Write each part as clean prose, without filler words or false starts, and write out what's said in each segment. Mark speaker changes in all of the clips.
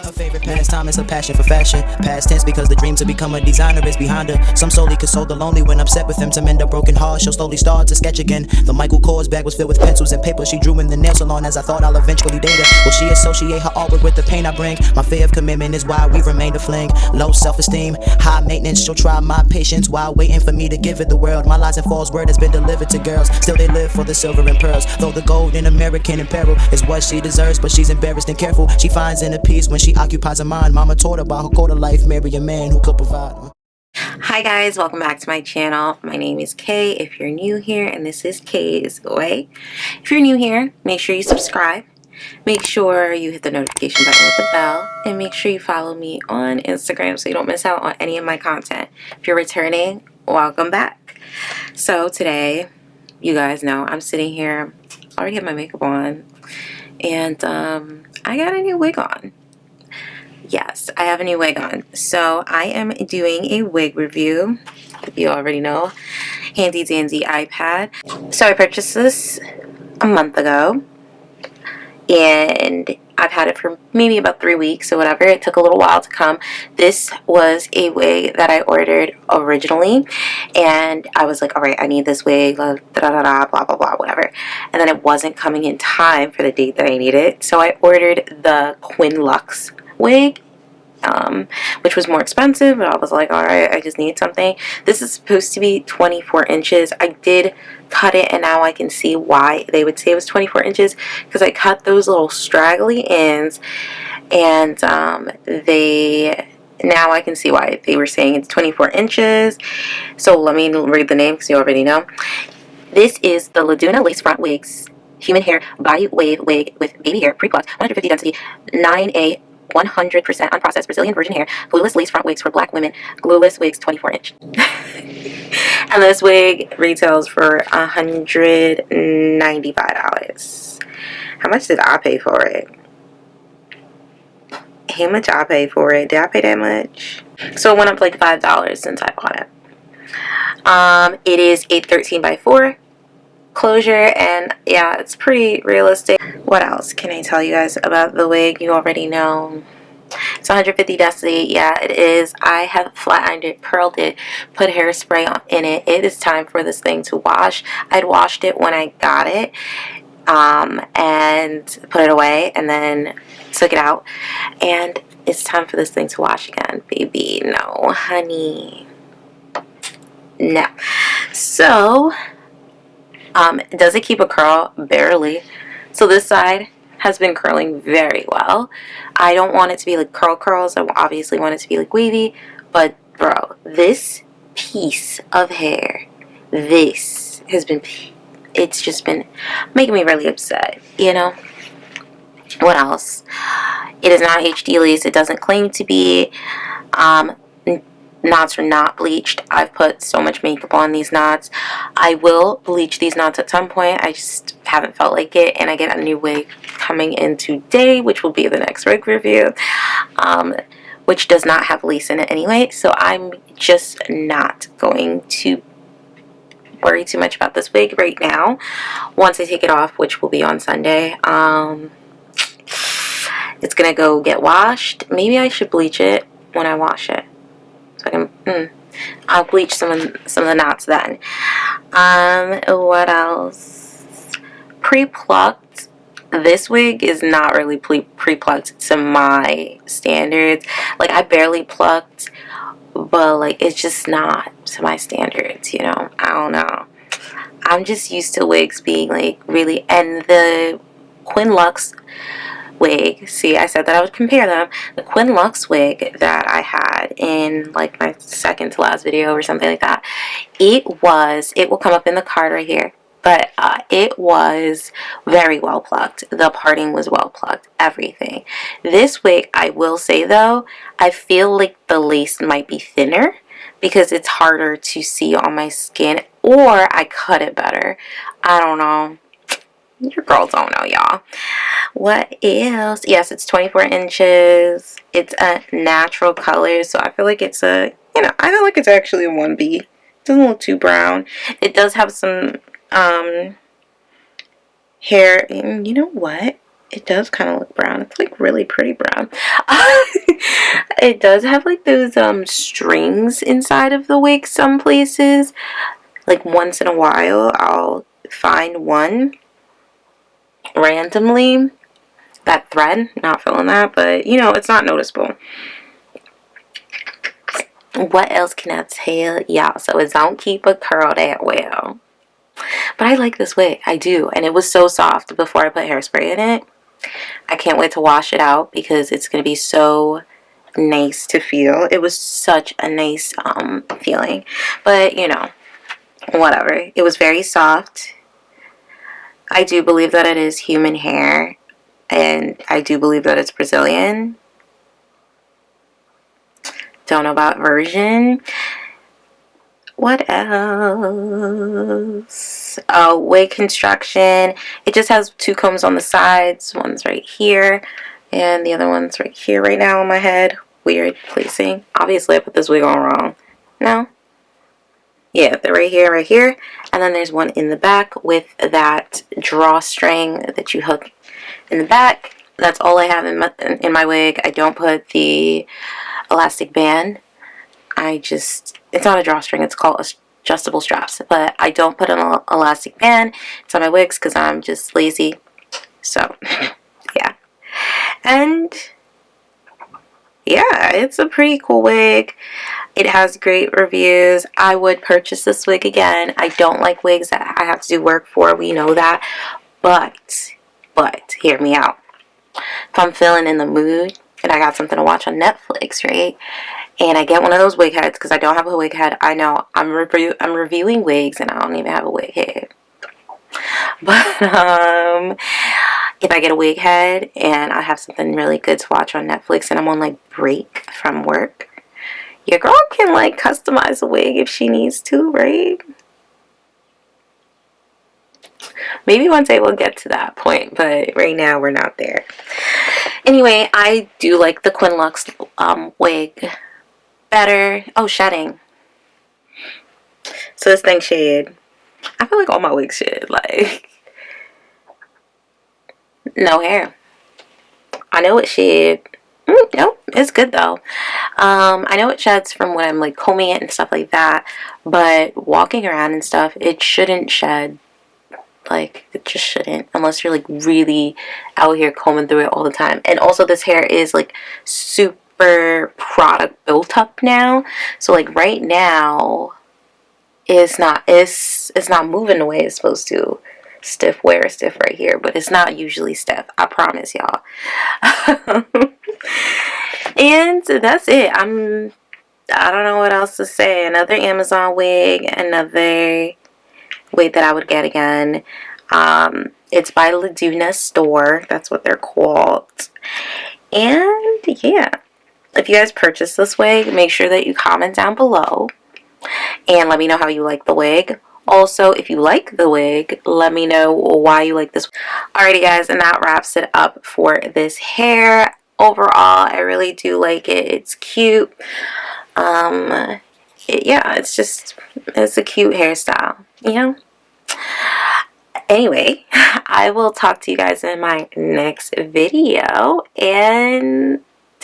Speaker 1: Her favorite pastime is her passion for fashion. Past tense because the dream to become a designer is behind her. Some solely console the lonely when upset with them to mend a broken heart. She'll slowly start to sketch again. The Michael Kors bag was filled with pencils and paper. She drew in the nail salon as I thought I'll eventually date her. Will she associate her artwork with the pain I bring? My fear of commitment is why we remain a fling. Low self-esteem, high maintenance. She'll try my patience while waiting for me to give it the world. My lies and false word has been delivered to girls. Still they live for the silver and pearls. Though the gold in American apparel is what she deserves, but she's embarrassed and careful. She finds inner peace when she occupies her mind. Mama taught her about her quarter life, marry a man who could provide.
Speaker 2: Hi guys, welcome back to my channel. My name is Kay if you're new here, and this is kae'swae. If you're new here, make sure you subscribe. Make sure you hit the notification button with the bell, and make sure you follow me on Instagram so you don't miss out on any of my content. If you're returning, welcome back. So today, you guys know I'm sitting here, I already have my makeup on, and I got a new wig on. Yes, I have a new wig on. So I am doing a wig review. If you already know, handy dandy iPad. So I purchased this a month ago, and I've had it for maybe about 3 weeks or whatever. It took a little while to come. This was a wig that I ordered originally, and I was like, all right, I need this wig, blah, blah, blah, whatever. And then it wasn't coming in time for the date that I needed it. So I ordered the Quinn Lux wig, which was more expensive, but I was like, all right, I just need something. This is supposed to be 24 inches. I did cut it, and now I can see why they would say it was 24 inches, because I cut those little straggly ends, and now I can see why they were saying it's 24 inches. So let me read the name because you already know. This is the Luduna Lace Front Wigs Human Hair Body Wave Wig with Baby Hair Pre-Plucked, 150 density, 9A, 100% unprocessed Brazilian virgin hair, glueless lace front wigs for black women, glueless wigs 24 inch. And this wig retails for $195. How much did I pay for it? How much I paid for it? Did I pay that much? So it went up like $5 since I bought it. It is a 13x4 closure, and yeah, it's pretty realistic. What else can I tell you guys about the wig? You already know. It's 150 density. Yeah, it is. I have flat ironed it, curled it, put hairspray in it. It is time for this thing to wash. I'd washed it when I got it, and put it away, and then took it out, and it's time for this thing to wash again. Baby, no, honey, no. So does it keep a curl? Barely. So this side has been curling very well. I don't want it to be like curls. I obviously want it to be like wavy. But bro, this piece of hair, this has been, it's just been making me really upset, you know? What else? It is not HD lace. It doesn't claim to be. Knots are not bleached. I've put so much makeup on these knots. I will bleach these knots at some point. I just haven't felt like it, and I get a new wig coming in today, which will be the next wig review, which does not have lace in it anyway, so I'm just not going to worry too much about this wig right now. Once I take it off, which will be on Sunday, it's gonna go get washed. Maybe I should bleach it when I wash it. So I can, I'll bleach some of the knots then. What else? Pre-plucked. This wig is not really pre-plucked to my standards. Like, I barely plucked, but like, it's just not to my standards, you know? I don't know. I'm just used to wigs being like really, and the Quinn Lux wig, see, I said that I would compare them. The Quinn Lux wig that I had in like my second to last video or something like that, it will come up in the card right here, but it was very well plucked. The parting was well plucked, everything. This wig, I will say though, I feel like the lace might be thinner because it's harder to see on my skin, or I cut it better. I don't know. Your girls don't know, y'all. What else? Yes, it's 24 inches. It's a natural color, so I feel like it's a, you know, I feel like it's actually a 1B. It doesn't look too brown. It does have some hair. And you know what? it does kind of look brown. It's like really pretty brown. It does have like those strings inside of the wig some places. Like once in a while I'll find one randomly. That thread, not feeling that, but you know, it's not noticeable. What else can I tell y'all? So it don't keep a curl that well. But I like this wig. I do. And it was so soft before I put hairspray in it. I can't wait to wash it out because it's going to be so nice to feel. It was such a nice feeling. But, you know, whatever. It was very soft. I do believe that it is human hair. And I do believe that it's Brazilian. Don't know about version. What else? Oh, wig construction. It just has 2 combs on the sides. One's right here. And the other one's right here right now on my head. Weird placing. Obviously, I put this wig on wrong. No? Yeah, they're right here, right here. And then there's one in the back with that drawstring that you hook in the back. That's all I have in my wig. I don't put the elastic band. It's not a drawstring, it's called adjustable straps. But I don't put an elastic band. It's on my wigs because I'm just lazy. So, yeah. And, yeah, it's a pretty cool wig. It has great reviews. I would purchase this wig again. I don't like wigs that I have to do work for. We know that. But, hear me out. If I'm feeling in the mood and I got something to watch on Netflix, right? And I get one of those wig heads because I don't have a wig head. I know I'm reviewing wigs and I don't even have a wig head. But if I get a wig head and I have something really good to watch on Netflix and I'm on like break from work, your girl can like customize a wig if she needs to, right? Maybe one day we'll get to that point, but right now we're not there. Anyway, I do like the Quinlux wig better. Oh, shedding. So this thing shed. I feel like all my wigs shed. Like, no hair. I know it shed. Nope, it's good though. I know it sheds from when I'm like combing it and stuff like that, but walking around and stuff, it shouldn't shed. Like, it just shouldn't, unless you're like really out here combing through it all the time. And also this hair is like super product built up now, so like right now it's not moving the way it's supposed to. Stiff right here, but it's not usually stiff, I promise y'all. And that's it. I don't know what else to say. Another Amazon wig, another wig that I would get again. It's by Luduna store. That's what they're called. And yeah, if you guys purchase this wig, make sure that you comment down below and let me know how you like the wig. Also, if you like the wig, let me know why you like this. Alrighty guys, and that wraps it up for this hair. Overall, I really do like it. It's cute. Yeah, it's a cute hairstyle, you know? Anyway, I will talk to you guys in my next video. And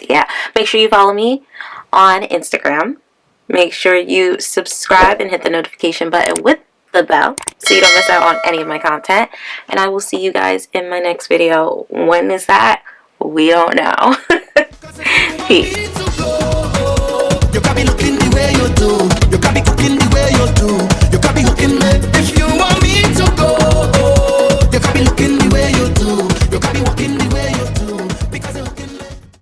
Speaker 2: yeah, make sure you follow me on Instagram. Make sure you subscribe and hit the notification button with the bell so you don't miss out on any of my content. And I will see you guys in my next video. When is that? We don't know. Peace.
Speaker 3: You got me looking the way you do. You got me cooking the way you do.